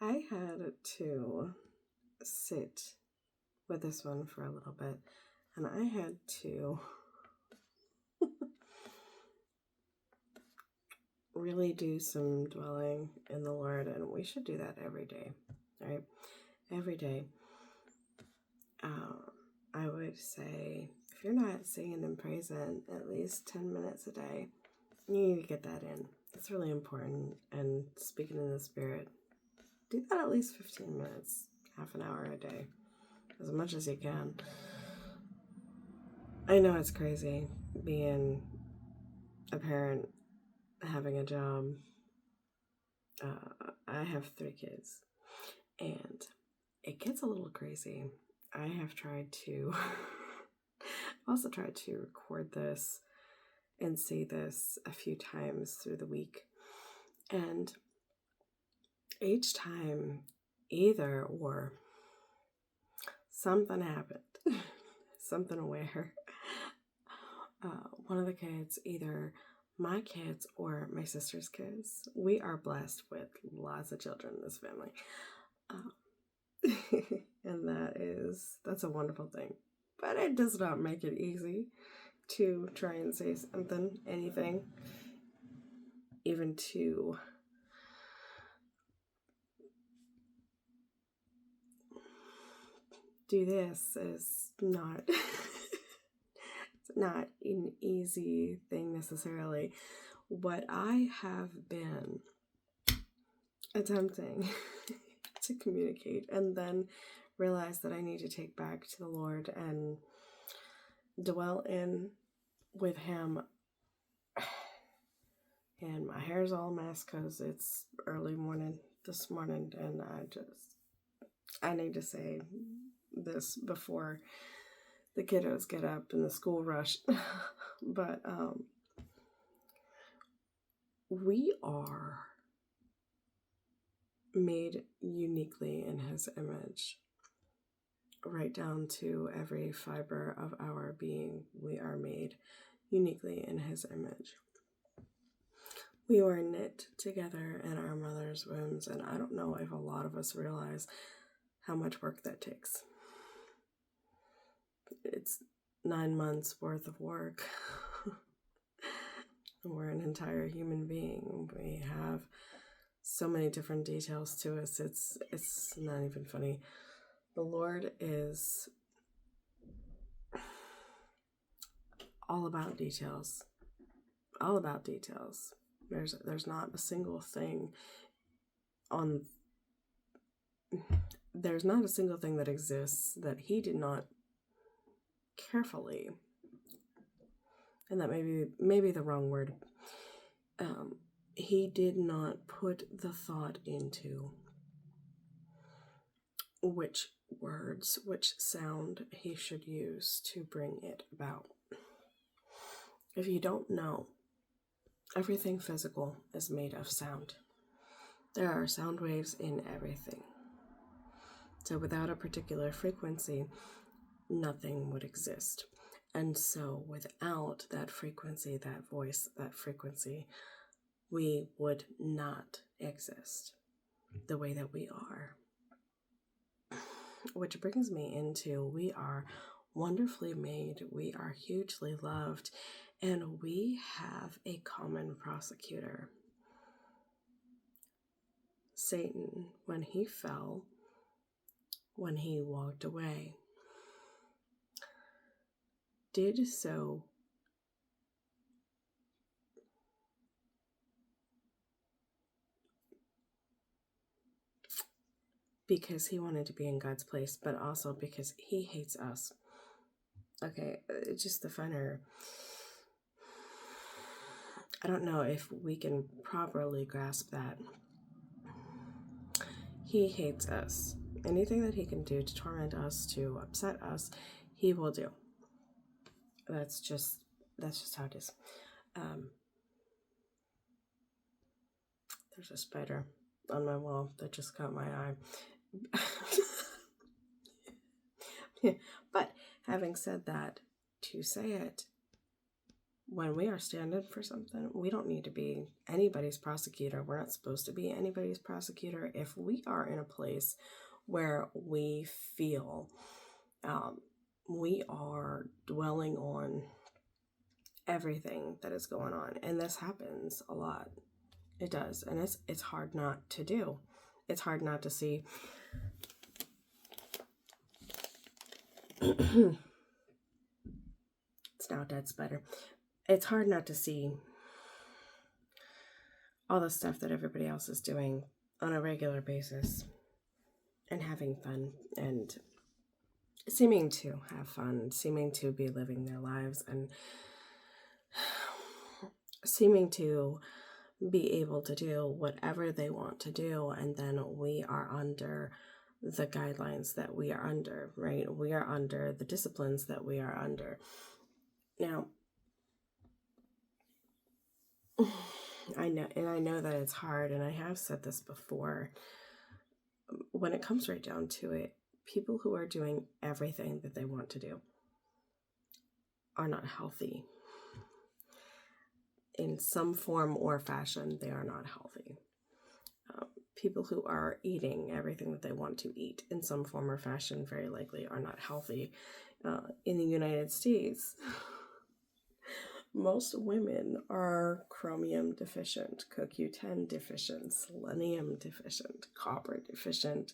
I had to sit with this one for a little bit, and I had to really do some dwelling in the Lord, and we should do that every day, right? Every day. I would say if you're not singing and praising at least 10 minutes a day, you need to get that in. It's really important. And speaking in the Spirit, do that at least 15 minutes, half an hour a day, as much as you can. I know it's crazy being a parent, having a job. I have 3 kids, and it gets a little crazy. I have tried to also tried to record this and say this a few times through the week. And each time, either or, something happened. Something where one of the kids, either my kids or my sister's kids, we are blessed with lots of children in this family. And that's a wonderful thing. But it does not make it easy to try and say something, anything, even to do this is not it's not an easy thing necessarily. What I have been attempting to communicate and then realize that I need to take back to the Lord and dwell in with Him. And my hair's all a mess because it's early morning this morning, and I need to say this before the kiddos get up in the school rush. But we are made uniquely in His image. Right down to every fiber of our being, we are made uniquely in His image. We were knit together in our mother's wombs, and I don't know if a lot of us realize how much work that takes. It's 9 months worth of work. We're an entire human being. We have so many different details to us. It's not even funny. The Lord is all about details. All about details. There's not a single thing there's not a single thing that exists that He did not carefully, and that may be the wrong word, He did not put the thought into which words, which sound He should use to bring it about. If you don't know, everything physical is made of sound. There are sound waves in everything. So without a particular frequency, nothing would exist. And so without that frequency, that voice, that frequency, we would not exist the way that we are. Which brings me into, we are wonderfully made, we are hugely loved, and we have a common prosecutor. Satan, when he fell, when he walked away, did so because he wanted to be in God's place, but also because he hates us. Okay, just the funner. I don't know if we can properly grasp that. He hates us. Anything that he can do to torment us, to upset us, he will do. That's just how it is. There's a spider on my wall that just caught my eye. But having said that, to say it when we are standing for something, we don't need to be anybody's prosecutor. We're not supposed to be anybody's prosecutor. If we are in a place where we feel we are dwelling on everything that is going on, and this happens a lot. It does, and it's hard not to do. It's hard not to see. It's now dead spider. It's hard not to see all the stuff that everybody else is doing on a regular basis and having fun and seeming to have fun, seeming to be living their lives, and seeming to be able to do whatever they want to do. And then we are under the guidelines that we are under, right? We are under the disciplines that we are under. Now, I know that it's hard, and I have said this before. When it comes right down to it, people who are doing everything that they want to do are not healthy. In some form or fashion, they are not healthy. People who are eating everything that they want to eat in some form or fashion very likely are not healthy. In the United States, most women are chromium deficient, CoQ10 deficient, selenium deficient, copper deficient,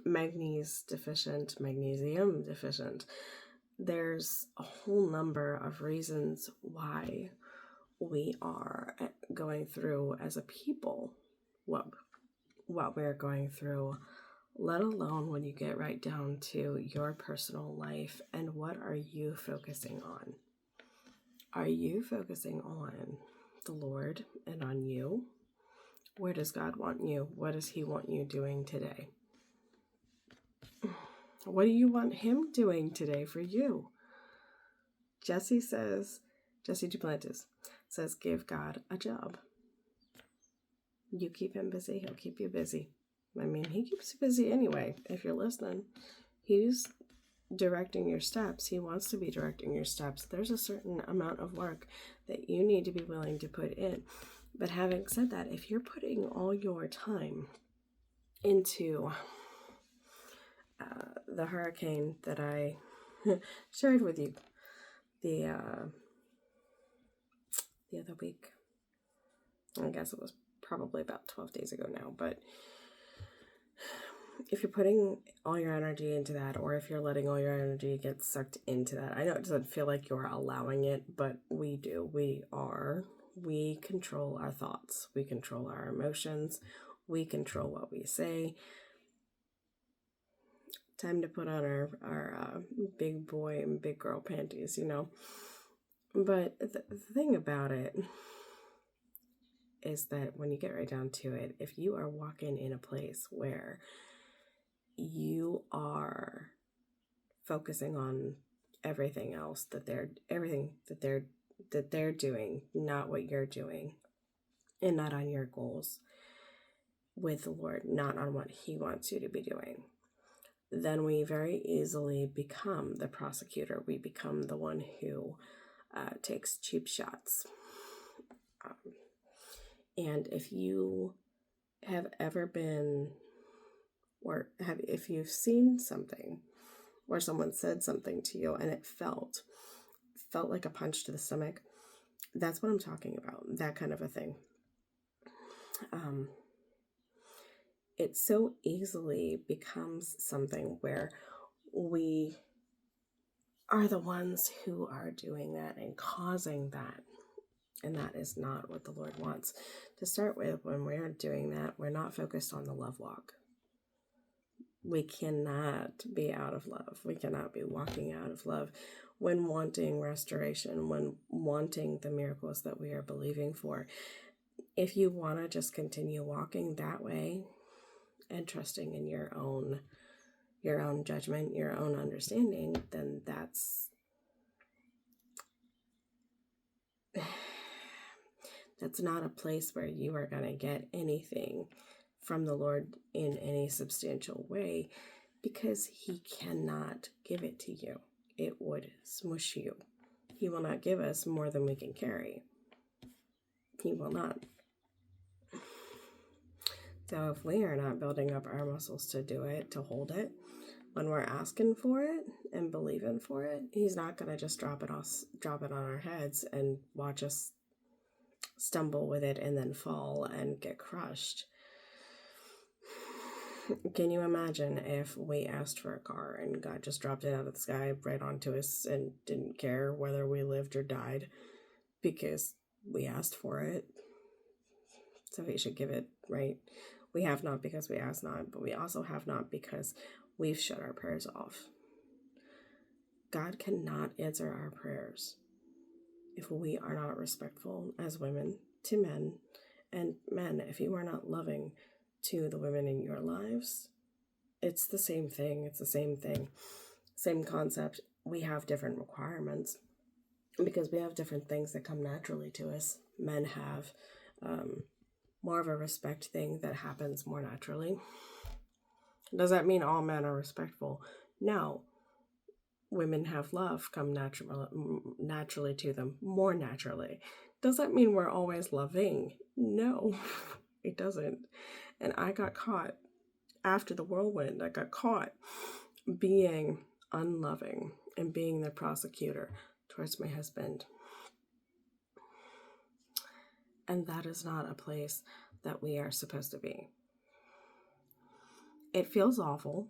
manganese deficient, magnesium deficient. There's a whole number of reasons why we are going through as a people what we're going through, let alone when you get right down to your personal life and what are you focusing on? Are you focusing on the Lord and on you? Where does God want you? What does He want you doing today? What do you want Him doing today for you? Jesse Duplantis says, give God a job. You keep Him busy, He'll keep you busy. I mean, He keeps you busy anyway. If you're listening, He's directing your steps. He wants to be directing your steps. There's a certain amount of work that you need to be willing to put in. But having said that, if you're putting all your time into the hurricane that I shared with you the other week, I guess it was probably about 12 days ago now, but if you're putting all your energy into that, or if you're letting all your energy get sucked into that, I know it doesn't feel like you're allowing it, but we do. We control our thoughts. We control our emotions. We control what we say. Time to put on our big boy and big girl panties, you know. But the thing about it is that when you get right down to it, if you are walking in a place where you are focusing on everything else that they're doing, not what you're doing, and not on your goals with the Lord, not on what He wants you to be doing, then we very easily become the prosecutor. We become the one who takes cheap shots. And if you have ever been, or if you've seen something where someone said something to you and it felt like a punch to the stomach, that's what I'm talking about, that kind of a thing. It so easily becomes something where we are the ones who are doing that and causing that. And that is not what the Lord wants. To start with, when we're doing that, we're not focused on the love walk. We cannot be out of love. We cannot be walking out of love when wanting restoration, when wanting the miracles that we are believing for. If you want to just continue walking that way and trusting in your own judgment, your own understanding, then that's not a place where you are going to get anything from the Lord in any substantial way, because He cannot give it to you. it would smush you. He will not give us more than we can carry. He will not. So if we are not building up our muscles to do it, to hold it, when we're asking for it and believing for it, he's not going to just drop it on our heads and watch us stumble with it and then fall and get crushed. Can you imagine if we asked for a car and God just dropped it out of the sky right onto us and didn't care whether we lived or died because we asked for it? So he should give it, right? We have not because we ask not, but we also have not because we've shut our prayers off. God cannot answer our prayers if we are not respectful as women to men, and men, if you are not loving to the women in your lives. It's the same thing. It's the same thing. Same concept. We have different requirements because we have different things that come naturally to us. Men have more of a respect thing that happens more naturally. Does that mean all men are respectful? No. Women have love come naturally to them, more naturally. Does that mean we're always loving? No, it doesn't. And I got caught after the whirlwind. I got caught being unloving and being the prosecutor towards my husband. And that is not a place that we are supposed to be. It feels awful.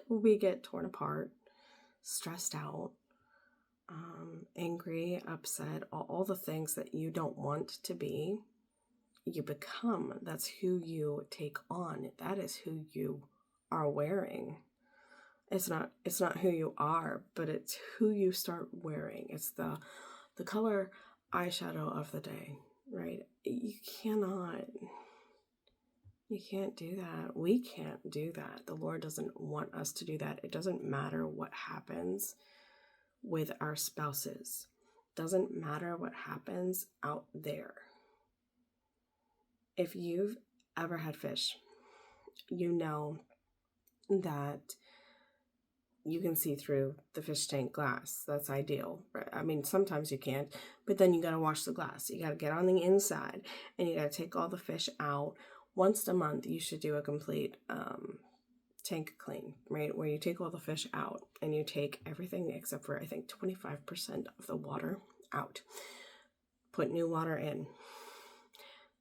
We get torn apart, stressed out, angry, upset, all the things that you don't want to be, you become. That's who you take on. That is who you are wearing. It's not who you are, but it's who you start wearing. It's the color eyeshadow of the day, right? You can't do that. We can't do that. The Lord doesn't want us to do that. It doesn't matter what happens with our spouses. Doesn't matter what happens out there. If you've ever had fish, you know that you can see through the fish tank glass. That's ideal. Right? I mean, sometimes you can't, but then you got to wash the glass. You got to get on the inside and you got to take all the fish out. Once a month, you should do a complete tank clean, right? Where you take all the fish out and you take everything except for, I think, 25% of the water out. Put new water in.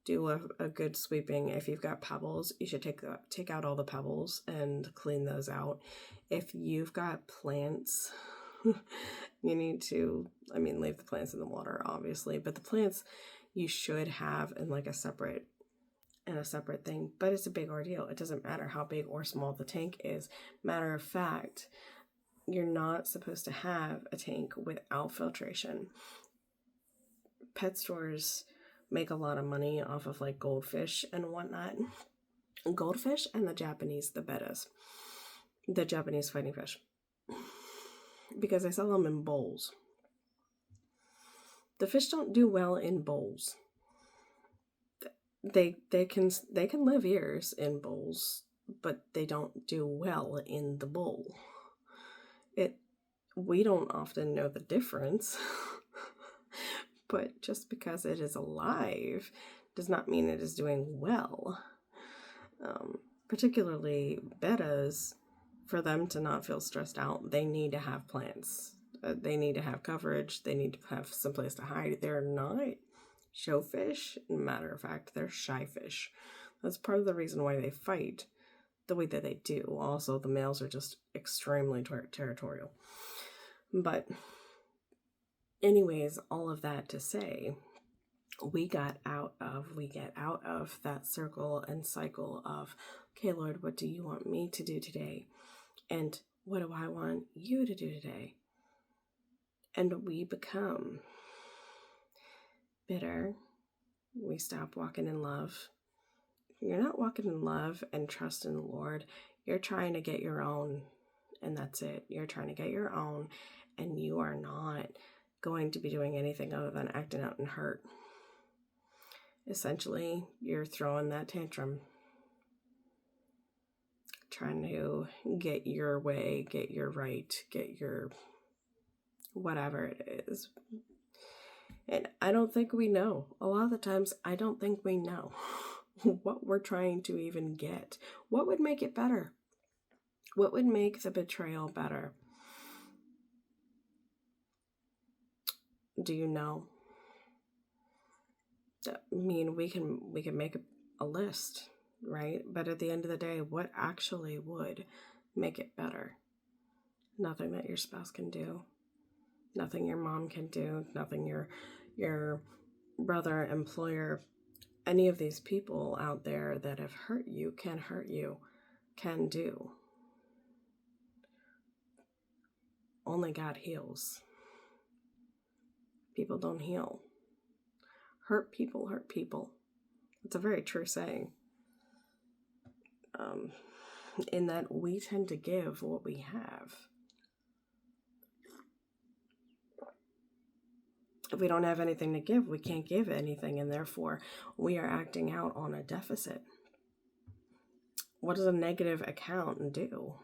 Do a good sweeping. If you've got pebbles, you should take out all the pebbles and clean those out. If you've got plants, you need to, leave the plants in the water, obviously, but the plants you should have in like a separate thing, but it's a big ordeal. It doesn't matter how big or small the tank is. Matter of fact, you're not supposed to have a tank without filtration. Pet stores make a lot of money off of like goldfish and whatnot. Goldfish and the Japanese fighting fish, because they sell them in bowls. The fish don't do well in bowls. They can live years in bowls, but they don't do well in the bowl. We don't often know the difference, but just because it is alive does not mean it is doing well. Particularly bettas, for them to not feel stressed out, they need to have plants. They need to have coverage. They need to have someplace to hide. They're not showfish. Matter of fact, they're shy fish. That's part of the reason why they fight the way that they do. Also, the males are just extremely territorial. But anyways, all of that to say, we get out of that circle and cycle of, okay, Lord, what do you want me to do today? And what do I want you to do today? And we become bitter. We stop walking in love. You're not walking in love and trust in the Lord. You're trying to get your own, and that's it. You're trying to get your own, and you are not going to be doing anything other than acting out in hurt. Essentially, you're throwing that tantrum. trying to get your way, get your right, get your whatever it is. And I don't think we know. A lot of the times, I don't think we know what we're trying to even get. What would make it better? What would make the betrayal better? Do you know? I mean, we can make a list, right? But at the end of the day, what actually would make it better? Nothing that your spouse can do. Nothing your mom can do. Nothing your brother, employer, any of these people out there that have hurt you, can do. Only God heals. People don't heal. Hurt people. It's a very true saying. In that we tend to give what we have. If we don't have anything to give, we can't give anything, and therefore we are acting out on a deficit. What does a negative account do?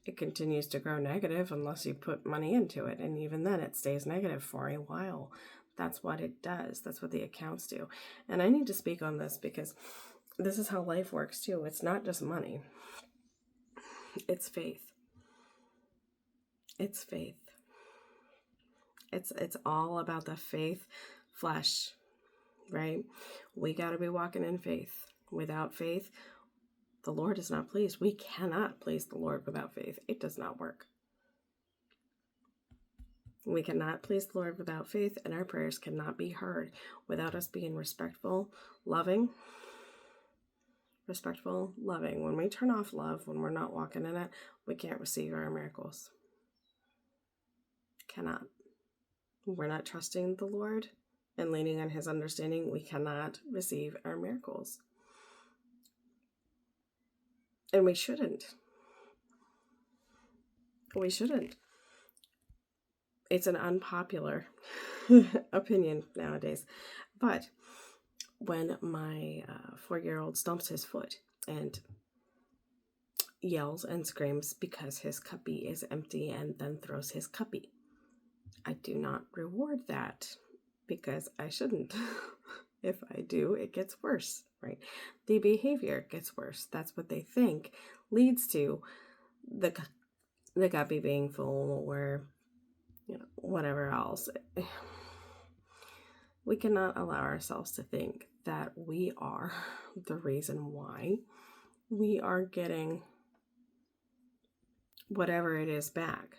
It continues to grow negative unless you put money into it, and even then it stays negative for a while. That's what it does. That's what the accounts do. And I need to speak on this because this is how life works too. It's not just money. It's faith. It's faith. It's all about the faith flesh, right? We got to be walking in faith. Without faith, the Lord is not pleased. We cannot please the Lord without faith. It does not work. We cannot please the Lord without faith, and our prayers cannot be heard without us being respectful, loving. When we turn off love, when we're not walking in it, we can't receive our miracles. Cannot. We're not trusting the Lord and leaning on his understanding. We cannot receive our miracles. And we shouldn't. We shouldn't. It's an unpopular opinion nowadays. But when my 4-year-old stomps his foot and yells and screams because his cuppy is empty and then throws his cuppy, I do not reward that because I shouldn't. If I do, it gets worse, right? The behavior gets worse. That's what they think leads to the guppy being full or, whatever else. We cannot allow ourselves to think that we are the reason why we are getting whatever it is back.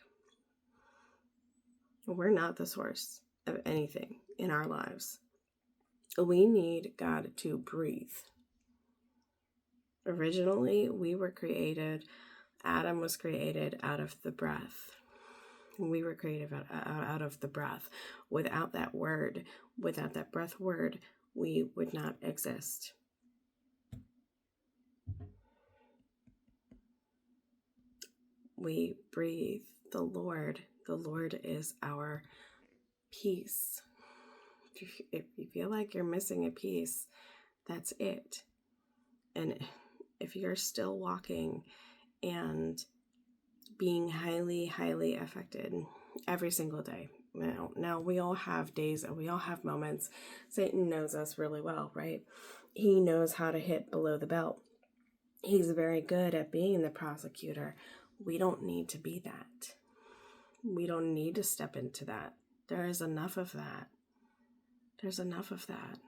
We're not the source of anything in our lives. We need God to breathe. Originally, Adam was created out of the breath. We were created out of the breath. Without that word, without that breath word, we would not exist. We breathe the Lord. The Lord is our peace. If you feel like you're missing a piece, that's it. And if you're still walking and being highly, highly affected every single day. Now we all have days and we all have moments. Satan knows us really well, right? He knows how to hit below the belt. He's very good at being the prosecutor. We don't need to be that. We don't need to step into that. There is enough of that. There's enough of that.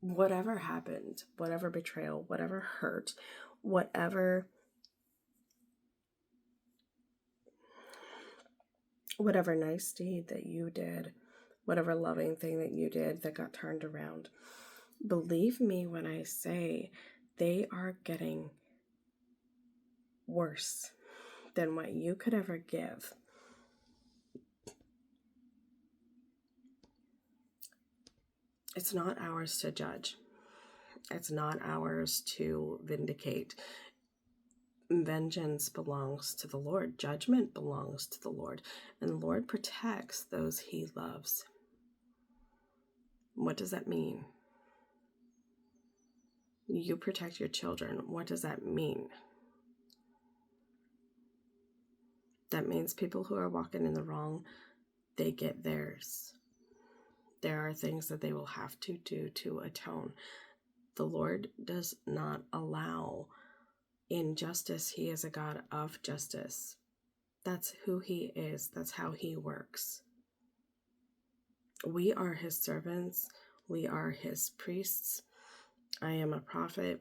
Whatever happened, whatever betrayal, whatever hurt, whatever nice deed that you did, whatever loving thing that you did that got turned around, believe me when I say they are getting worse than what you could ever give. It's not ours to judge. It's not ours to vindicate. Vengeance belongs to the Lord. Judgment belongs to the Lord. And the Lord protects those he loves. What does that mean? You protect your children. What does that mean? That means people who are walking in the wrong, they get theirs. There are things that they will have to do to atone. The Lord does not allow injustice. He is a God of justice. That's who he is. That's how he works. We are his servants. We are his priests. I am a prophet.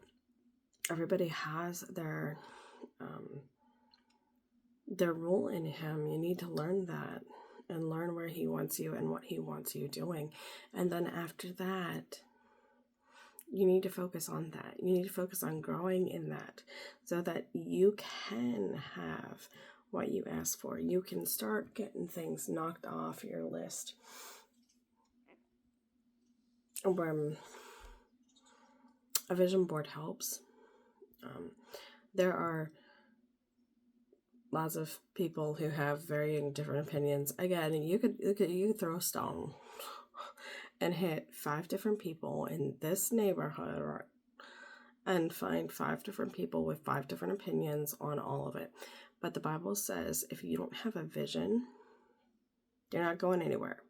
Everybody has their role in him. You need to learn that and learn where he wants you and what he wants you doing. And then after that, you need to focus on that. You need to focus on growing in that so that you can have what you ask for. You can start getting things knocked off your list. A vision board helps. There are lots of people who have varying different opinions. Again, you could throw a stone and hit 5 different people in this neighborhood and find 5 different people with 5 different opinions on all of it. But the Bible says if you don't have a vision, you're not going anywhere.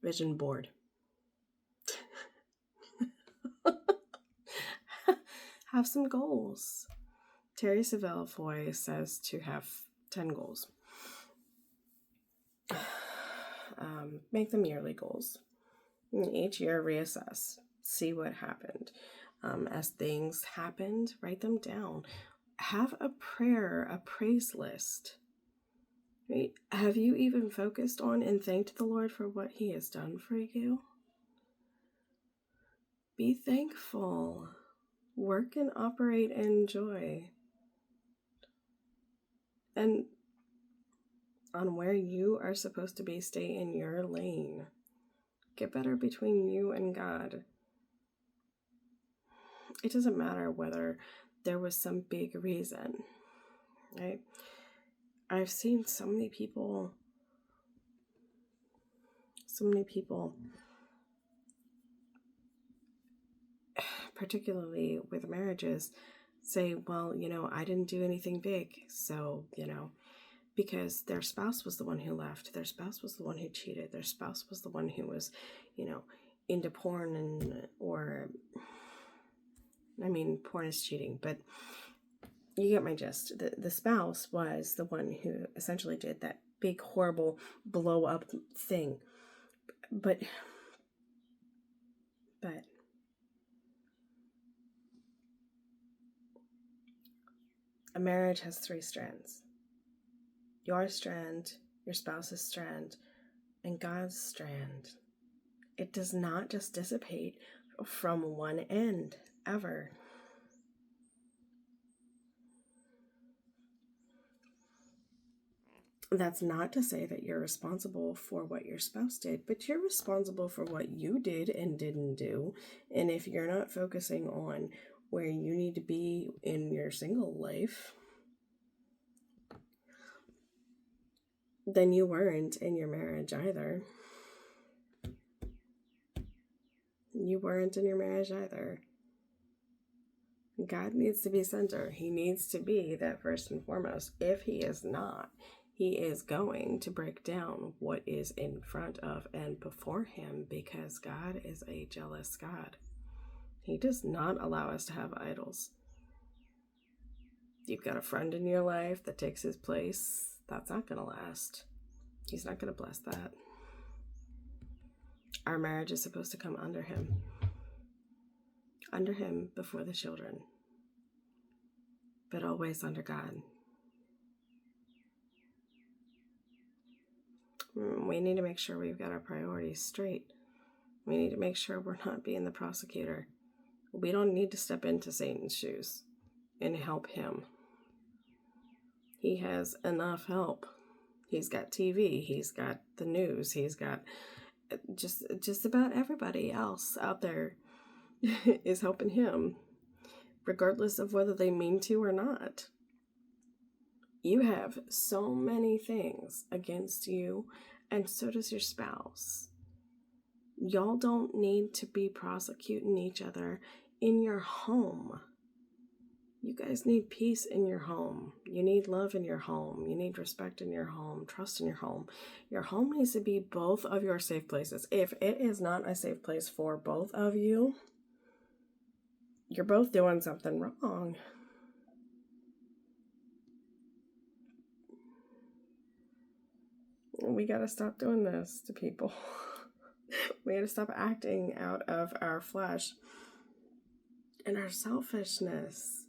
Vision board. Have some goals. Terry Savelle Foy says to have 10 goals. Make them yearly goals. Each year reassess. See what happened. As things happened, write them down. Have a prayer, a praise list. Right? Have you even focused on and thanked the Lord for what he has done for you? Be thankful. Work and operate in joy. And on where you are supposed to be, stay in your lane. Get better between you and God. It doesn't matter whether there was some big reason, right? I've seen so many people, particularly with marriages, say, well, I didn't do anything big. So, because their spouse was the one who left. Their spouse was the one who cheated. Their spouse was the one who was, into porn porn is cheating, but you get my gist. The spouse was the one who essentially did that big, horrible blow up thing. But a marriage has 3 strands. Your strand, your spouse's strand, and God's strand. It does not just dissipate from one end, ever. That's not to say that you're responsible for what your spouse did, but you're responsible for what you did and didn't do. And if you're not focusing on where you need to be in your single life, then you weren't in your marriage either. You weren't in your marriage either. God needs to be center. He needs to be that first and foremost. If he is not, he is going to break down what is in front of and before him, because God is a jealous God. He does not allow us to have idols. You've got a friend in your life that takes his place. That's not going to last. He's not going to bless that. Our marriage is supposed to come under him. Under him before the children. But always under God. We need to make sure we've got our priorities straight. We need to make sure we're not being the prosecutor. We don't need to step into Satan's shoes and help him. He has enough help. He's got TV. He's got the news. He's got just about everybody else out there is helping him, regardless of whether they mean to or not. You have so many things against you, and so does your spouse. Y'all don't need to be prosecuting each other in your home. You guys need peace in your home. You need love in your home. You need respect in your home, trust in your home. Your home needs to be both of your safe places. If it is not a safe place for both of you, you're both doing something wrong. We got to stop doing this to people. We got to stop acting out of our flesh and our selfishness.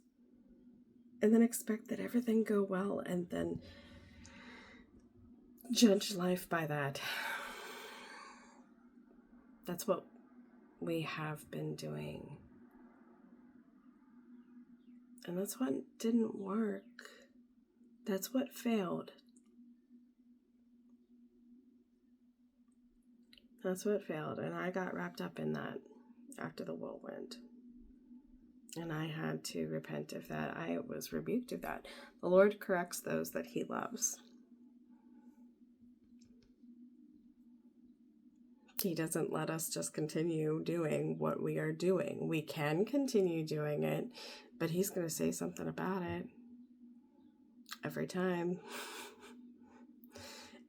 And then expect that everything go well and then judge life by that. That's what we have been doing. And that's what didn't work. That's what failed. That's what failed. And I got wrapped up in that after the whirlwind. And I had to repent of that. I was rebuked of that. The Lord corrects those that he loves. He doesn't let us just continue doing what we are doing. We can continue doing it, but he's going to say something about it every time.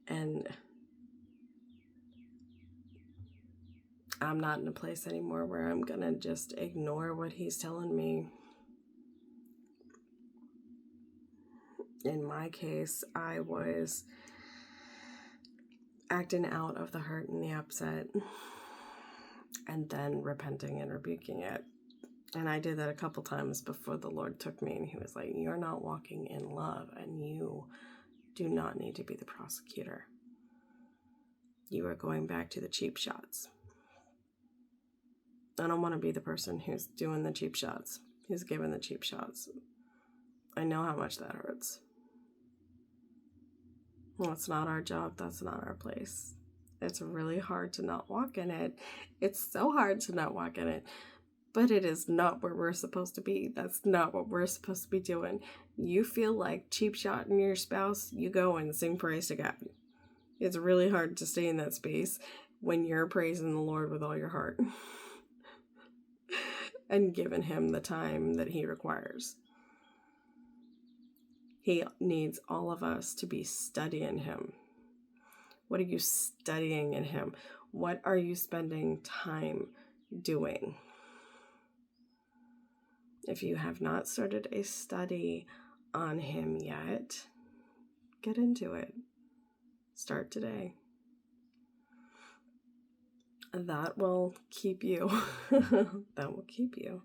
And I'm not in a place anymore where I'm going to just ignore what he's telling me. In my case, I was acting out of the hurt and the upset and then repenting and rebuking it. And I did that a couple times before the Lord took me, and he was like, you're not walking in love, and you do not need to be the prosecutor. You are going back to the cheap shots. I don't want to be the person who's doing the cheap shots, who's giving the cheap shots. I know how much that hurts. That's not our job. That's not our place. It's really hard to not walk in it. It's so hard to not walk in it. But it is not where we're supposed to be. That's not what we're supposed to be doing. You feel like cheap shotting your spouse, you go and sing praise to God. It's really hard to stay in that space when you're praising the Lord with all your heart and giving him the time that he requires. He needs all of us to be studying him. What are you studying in him? What are you spending time doing? If you have not started a study on him yet, get into it. Start today. That will keep you. That will keep you.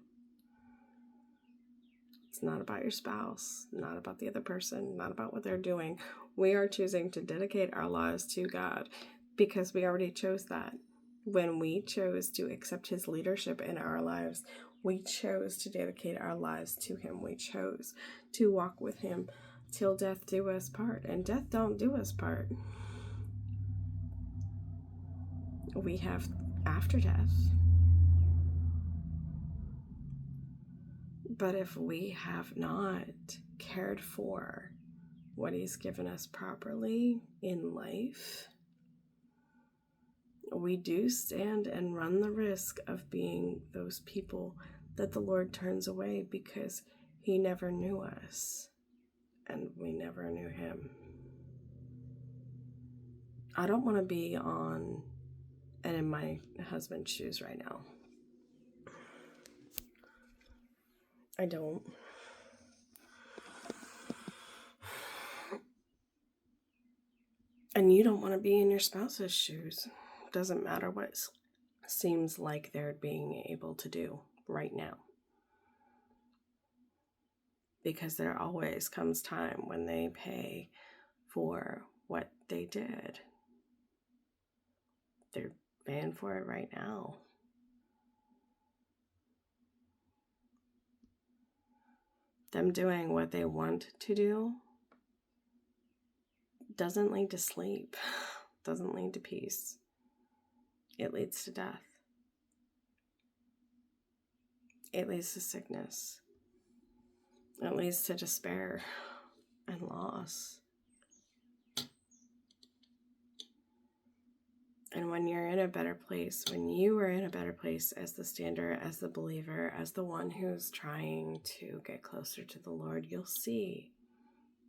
It's not about your spouse, not about the other person, not about what they're doing. We are choosing to dedicate our lives to God because we already chose that. When we chose to accept his leadership in our lives, we chose to dedicate our lives to him. We chose to walk with him till death do us part. And death don't do us part. We have after death. But if we have not cared for what he's given us properly in life, we do stand and run the risk of being those people that the Lord turns away because he never knew us and we never knew him. I don't want to be on and in my husband's shoes right now. I don't. And you don't want to be in your spouse's shoes. Doesn't matter what seems like they're being able to do right now. Because there always comes time when they pay for what they did. They're paying for it right now. Them doing what they want to do doesn't lead to sleep, doesn't lead to peace. It leads to death. It leads to sickness. It leads to despair and loss. And when you're in a better place, when you are in a better place as the stander, as the believer, as the one who's trying to get closer to the Lord, you'll see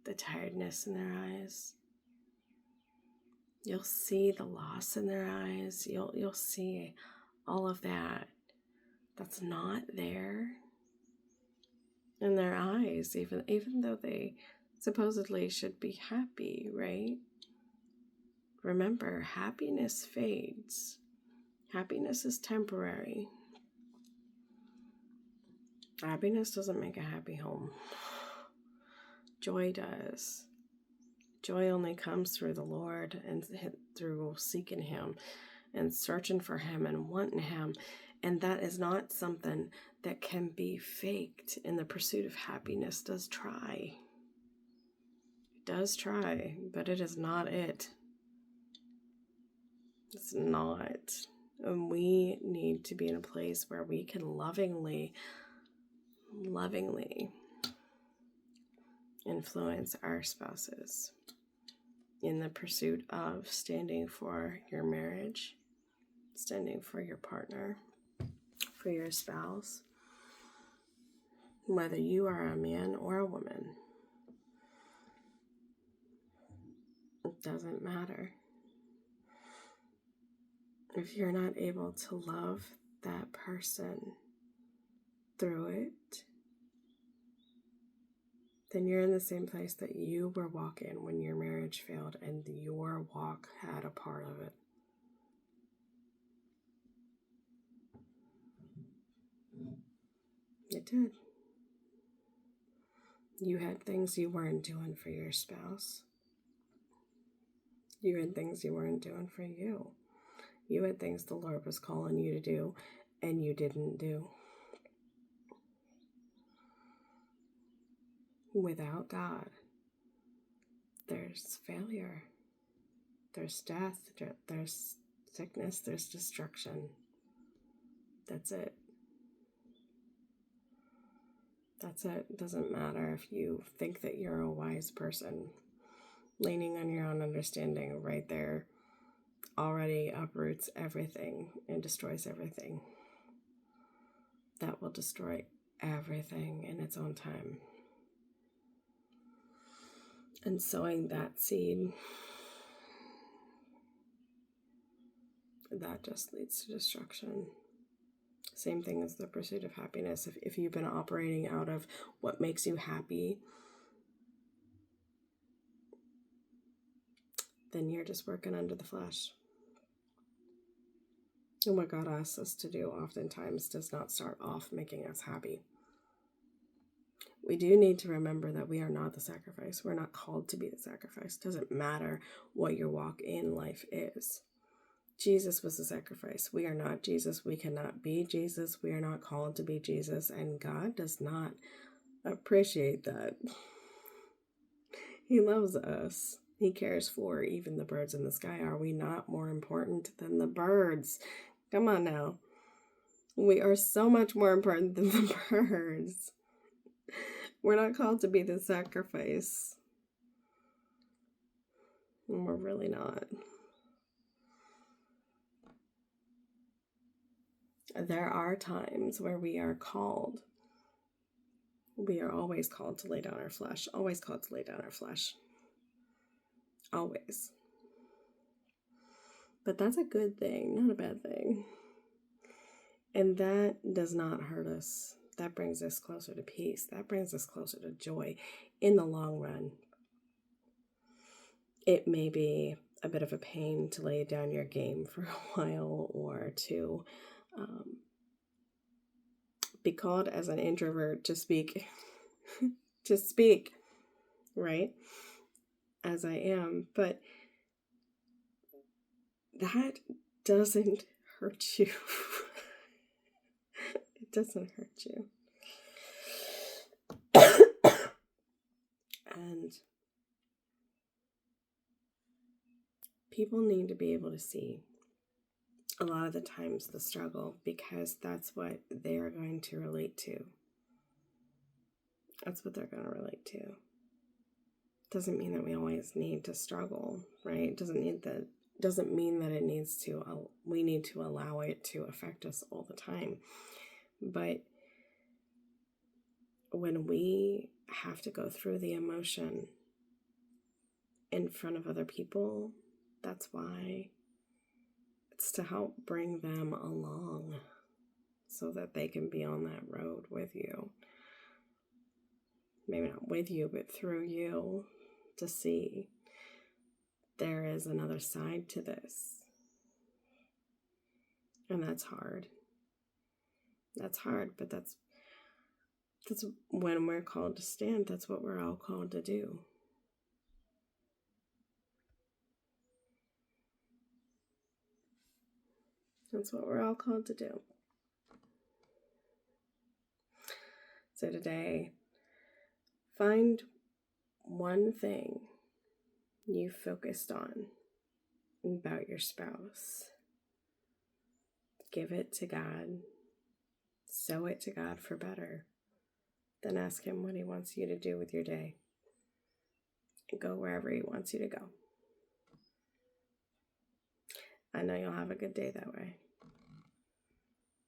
the tiredness in their eyes. You'll see the loss in their eyes. You'll see all of that that's not there in their eyes, even though they supposedly should be happy, right? Remember, happiness fades. Happiness is temporary. Happiness doesn't make a happy home. Joy does. Joy only comes through the Lord and through seeking Him and searching for Him and wanting Him. And that is not something that can be faked. And the pursuit of happiness does try. It does try, but it is not it. It's not. And we need to be in a place where we can lovingly influence our spouses in the pursuit of standing for your marriage, standing for your partner, for your spouse, whether you are a man or a woman. It doesn't matter. If you're not able to love that person through it, then you're in the same place that you were walking when your marriage failed and your walk had a part of it. It did. You had things you weren't doing for your spouse. You had things you weren't doing for you. You had things the Lord was calling you to do and you didn't do. Without God, there's failure, there's death, there's sickness, there's destruction. That's it. That's it. It doesn't matter if you think that you're a wise person. Leaning on your own understanding right there already uproots everything and destroys everything. That will destroy everything in its own time. And sowing that seed, that just leads to destruction. Same thing as the pursuit of happiness. If you've been operating out of what makes you happy, then you're just working under the flesh. And what God asks us to do oftentimes does not start off making us happy. We do need to remember that we are not the sacrifice. We're not called to be the sacrifice. It doesn't matter what your walk in life is. Jesus was the sacrifice. We are not Jesus. We cannot be Jesus. We are not called to be Jesus. And God does not appreciate that. He loves us. He cares for even the birds in the sky. Are we not more important than the birds? Come on now. We are so much more important than the birds. We're not called to be the sacrifice. And we're really not. There are times where we are called. We are always called to lay down our flesh. Always called to lay down our flesh. Always. But that's a good thing, not a bad thing. And that does not hurt us. That brings us closer to peace. That brings us closer to joy in the long run. It may be a bit of a pain to lay down your game for a while or to be called as an introvert to speak, right? As I am. But that doesn't hurt you. It doesn't hurt you. And people need to be able to see a lot of the times the struggle, because that's what they are going to relate to. That's what they're going to relate to. Doesn't mean that we always need to struggle, right? Doesn't mean that doesn't mean that we need to allow it to affect us all the time. But when we have to go through the emotion in front of other people, that's why. It's to help bring them along so that they can be on that road with you. Maybe not with you, but through you, to see there is another side to this. And that's hard. That's hard, but that's when we're called to stand. That's what we're all called to do. That's what we're all called to do. So today, find one thing you focused on about your spouse. Give it to God. Sow it to God for better. Then ask Him what He wants you to do with your day. And go wherever He wants you to go. I know you'll have a good day that way.